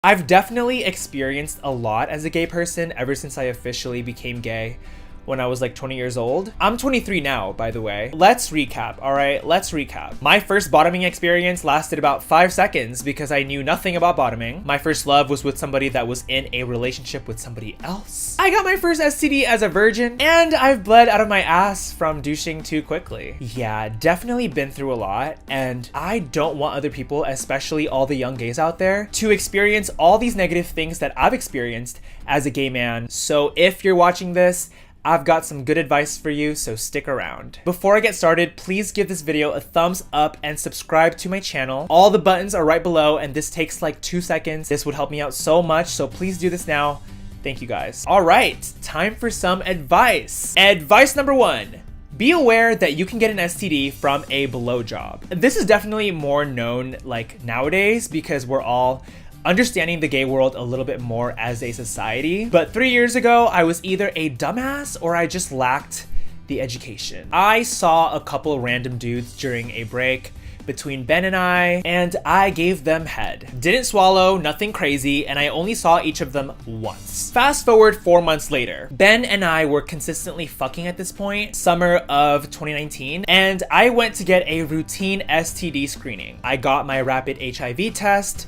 I've definitely experienced a lot as a gay person ever since I officially became gay when I was like 20 years old. I'm 23 now, by the way. Let's recap, all right? Let's recap. My first bottoming experience lasted about 5 seconds because I knew nothing about bottoming. My first love was with somebody that was in a relationship with somebody else. I got my first STD as a virgin, and I've bled out of my ass from douching too quickly. Yeah, definitely been through a lot, and I don't want other people, especially all the young gays out there, to experience all these negative things that I've experienced as a gay man. So if you're watching this, I've got some good advice for you, so stick around. Before I get started, please give this video a thumbs up and subscribe to my channel. All the buttons are right below, and this takes like 2 seconds. This would help me out so much, so please do this now. Thank you guys. All right, time for some advice. Advice number 1. Be aware that you can get an STD from a blowjob. This is definitely more known like nowadays because we're all understanding the gay world a little bit more as a society. But 3 years ago, I was either a dumbass or I just lacked the education. I saw a couple random dudes during a break between Ben and I gave them head. Didn't swallow, nothing crazy, and I only saw each of them once. Fast forward 4 months later. Ben and I were consistently fucking at this point, summer of 2019, and I went to get a routine STD screening. I got my rapid HIV test,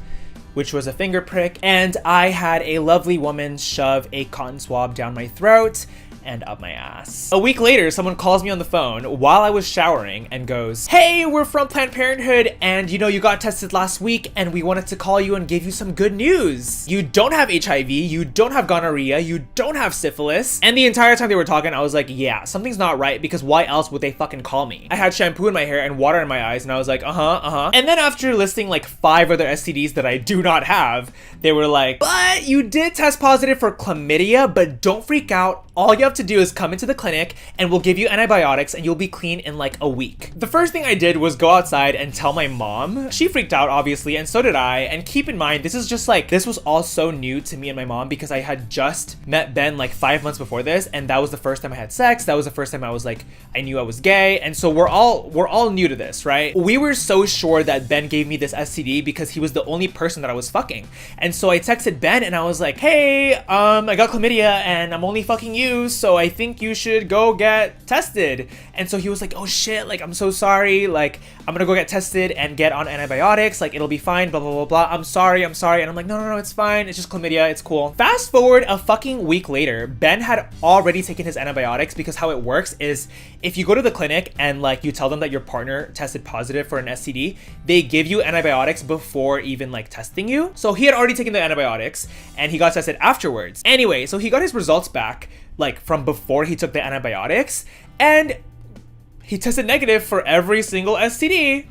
which was a finger prick, and I had a lovely woman shove a cotton swab down my throat and up my ass. A week later, someone calls me on the phone while I was showering and goes, "Hey, we're from Planned Parenthood, and you got tested last week, and we wanted to call you and give you some good news. You don't have HIV, you don't have gonorrhea, you don't have syphilis." And the entire time they were talking, I was like, yeah, something's not right, because why else would they fucking call me? I had shampoo in my hair and water in my eyes, and I was like, And then after listing like 5 other STDs that I do not have, they were like, "But you did test positive for chlamydia, but don't freak out. All you have to do is come into the clinic and we'll give you antibiotics and you'll be clean in like a week." The first thing I did was go outside and tell my mom. She freaked out, obviously, and so did I. And keep in mind, this was all so new to me and my mom because I had just met Ben like 5 months before this, and that was the first time I had sex. That was the first time I was like, I knew I was gay, and so we're all new to this, right? We were so sure that Ben gave me this STD because he was the only person that I was fucking. And so I texted Ben and I was like, "Hey, I got chlamydia and I'm only fucking you, so I think you should go get tested." And so he was like, "Oh shit, like I'm so sorry, like I'm gonna go get tested and get on antibiotics, like it'll be fine, blah blah blah blah. I'm sorry." And I'm like, no, it's fine, it's just chlamydia, it's cool. Fast forward a fucking week later, Ben had already taken his antibiotics, because how it works is if you go to the clinic and like you tell them that your partner tested positive for an STD, they give you antibiotics before even like testing you. So he had already taken the antibiotics and he got tested afterwards. Anyway, so he got his results back like from before he took the antibiotics, and he tested negative for every single STD.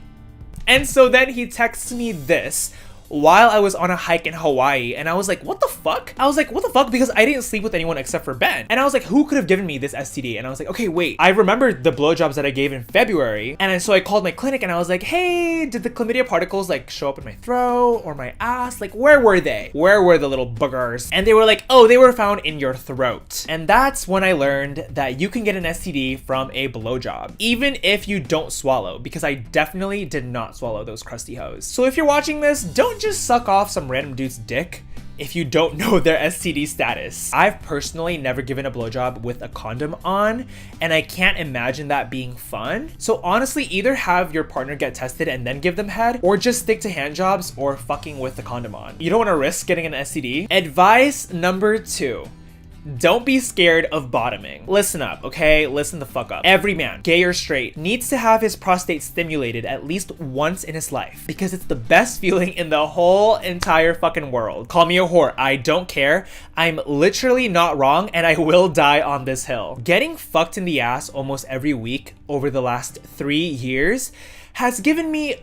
And so then he texts me this while I was on a hike in Hawaii, and I was like, what the fuck? Because I didn't sleep with anyone except for Ben. And I was like, who could have given me this STD? And I was like, okay, wait, I remembered the blowjobs that I gave in February. And so I called my clinic and I was like, hey, did the chlamydia particles like show up in my throat or my ass? Like, where were they? Where were the little boogers? And they were like, oh, they were found in your throat. And that's when I learned that you can get an STD from a blowjob, even if you don't swallow, because I definitely did not swallow those crusty hoes. So if you're watching this, don't just suck off some random dude's dick if you don't know their STD status. I've personally never given a blowjob with a condom on, and I can't imagine that being fun. So honestly, either have your partner get tested and then give them head, or just stick to hand jobs or fucking with the condom on. You don't want to risk getting an STD. Advice number 2. Don't be scared of bottoming. Listen up, okay? Listen the fuck up. Every man, gay or straight, needs to have his prostate stimulated at least once in his life, because it's the best feeling in the whole entire fucking world. Call me a whore, I don't care. I'm literally not wrong, and I will die on this hill. Getting fucked in the ass almost every week over the last 3 years has given me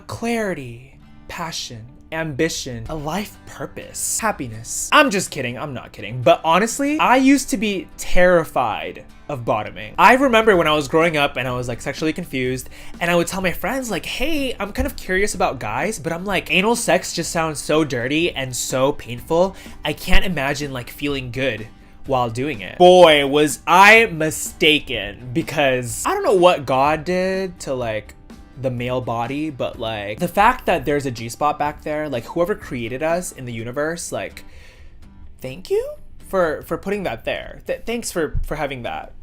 clarity, passion, ambition, a life purpose, happiness. I'm just kidding, I'm not kidding. But honestly, I used to be terrified of bottoming. I remember when I was growing up and I was like sexually confused, and I would tell my friends like, hey, I'm kind of curious about guys, but I'm like, anal sex just sounds so dirty and so painful. I can't imagine like feeling good while doing it. Boy, was I mistaken, because I don't know what God did to like the male body, but like the fact that there's a G-spot back there, like whoever created us in the universe, like thank you for putting that there. Thanks for having that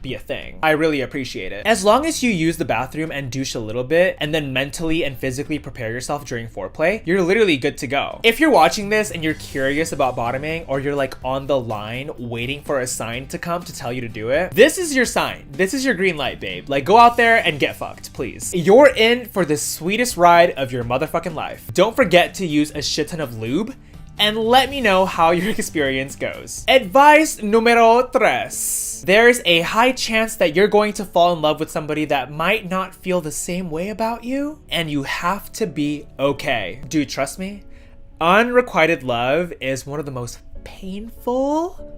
be a thing. I really appreciate it. As long as you use the bathroom and douche a little bit and then mentally and physically prepare yourself during foreplay, you're literally good to go. If you're watching this and you're curious about bottoming, or you're like on the line waiting for a sign to come to tell you to do it, this is your sign. This is your green light, babe. Like, go out there and get fucked, please. You're in for the sweetest ride of your motherfucking life. Don't forget to use a shit ton of lube and let me know how your experience goes. Advice numero 3. There's a high chance that you're going to fall in love with somebody that might not feel the same way about you, and you have to be okay. Dude, trust me, unrequited love is one of the most painful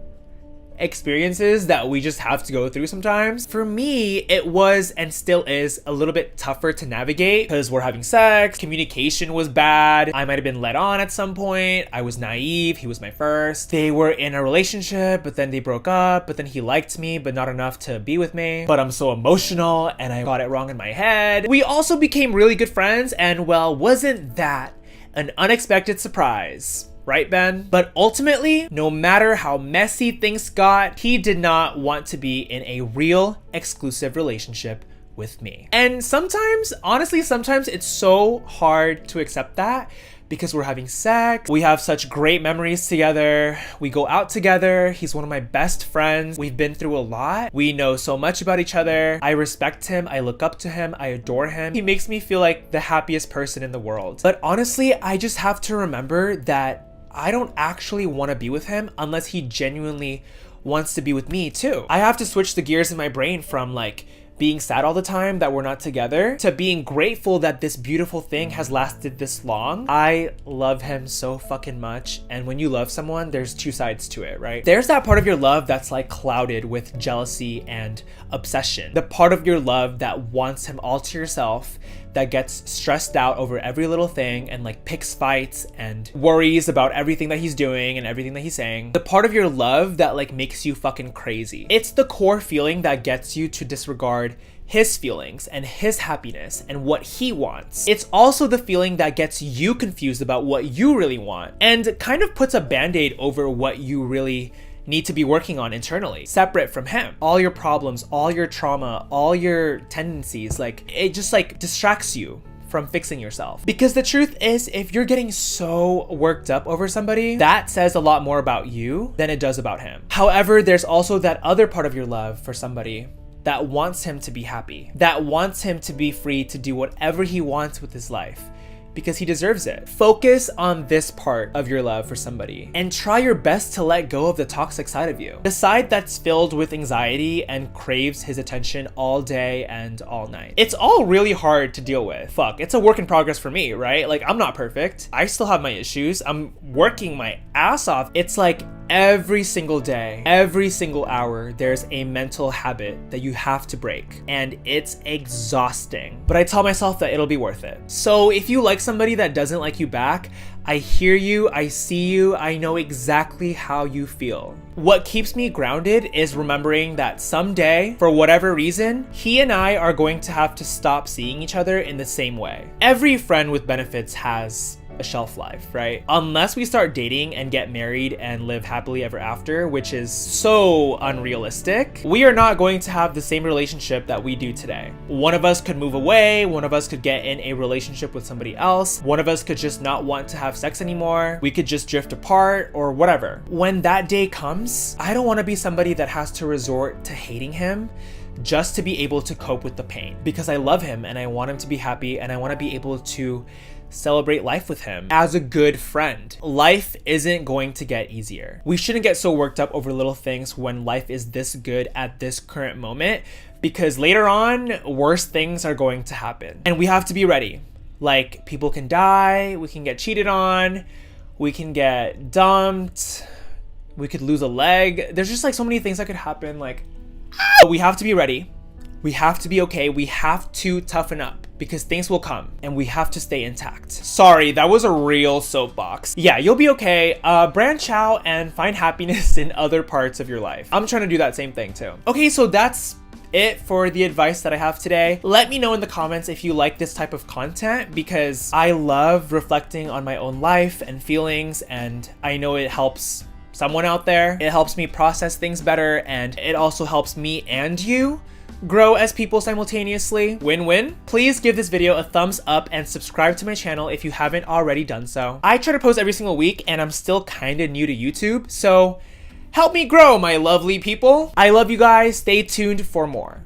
experiences that we just have to go through sometimes. For me, it was and still is a little bit tougher to navigate because we're having sex, communication was bad, I might have been led on at some point, I was naive, he was my first. They were in a relationship, but then they broke up, but then he liked me, but not enough to be with me. But I'm so emotional and I got it wrong in my head. We also became really good friends, and well, wasn't that an unexpected surprise? Right, Ben? But ultimately, no matter how messy things got, he did not want to be in a real exclusive relationship with me. And sometimes, honestly, sometimes it's so hard to accept that because we're having sex, we have such great memories together, we go out together, he's one of my best friends, we've been through a lot, we know so much about each other, I respect him, I look up to him, I adore him, he makes me feel like the happiest person in the world. But honestly, I just have to remember that I don't actually want to be with him unless he genuinely wants to be with me too. I have to switch the gears in my brain from like being sad all the time that we're not together to being grateful that this beautiful thing has lasted this long. I love him so fucking much. And when you love someone, there's two sides to it, right? There's that part of your love that's like clouded with jealousy and obsession. The part of your love that wants him all to yourself, that gets stressed out over every little thing and like picks fights and worries about everything that he's doing and everything that he's saying. The part of your love that like makes you fucking crazy. It's the core feeling that gets you to disregard his feelings and his happiness and what he wants. It's also the feeling that gets you confused about what you really want and kind of puts a band-aid over what you really need to be working on internally, separate from him. All your problems, all your trauma, all your tendencies, like it just like distracts you from fixing yourself. Because the truth is, if you're getting so worked up over somebody, that says a lot more about you than it does about him. However, there's also that other part of your love for somebody that wants him to be happy, that wants him to be free to do whatever he wants with his life, because he deserves it. Focus on this part of your love for somebody and try your best to let go of the toxic side of you. The side that's filled with anxiety and craves his attention all day and all night. It's all really hard to deal with. Fuck, it's a work in progress for me, right? Like, I'm not perfect. I still have my issues. I'm working my ass off. It's like every single day, every single hour, there's a mental habit that you have to break, and it's exhausting. But I tell myself that it'll be worth it. So if you like somebody that doesn't like you back, I hear you, I see you, I know exactly how you feel. What keeps me grounded is remembering that someday, for whatever reason, he and I are going to have to stop seeing each other in the same way. Every friend with benefits has a shelf life, right? Unless we start dating and get married and live happily ever after, which is so unrealistic, we are not going to have the same relationship that we do today. One of us could move away, one of us could get in a relationship with somebody else, one of us could just not want to have sex anymore, we could just drift apart or whatever. When that day comes, I don't want to be somebody that has to resort to hating him just to be able to cope with the pain, because I love him and I want him to be happy and I want to be able to celebrate life with him as a good friend. Life isn't going to get easier. We shouldn't get so worked up over little things when life is this good at this current moment, because later on, worse things are going to happen. And we have to be ready. Like, people can die, we can get cheated on, we can get dumped, we could lose a leg. There's just like so many things that could happen. Like, but we have to be ready. We have to be okay. We have to toughen up, because things will come and we have to stay intact. Sorry, that was a real soapbox. Yeah, you'll be okay. Branch out and find happiness in other parts of your life. I'm trying to do that same thing too. Okay, so that's it for the advice that I have today. Let me know in the comments if you like this type of content, because I love reflecting on my own life and feelings, and I know it helps someone out there. It helps me process things better, and it also helps me and you grow as people simultaneously. Win-win. Please give this video a thumbs up and subscribe to my channel if you haven't already done so. I try to post every single week, and I'm still kind of new to YouTube, so help me grow, my lovely people. I love you guys. Stay tuned for more.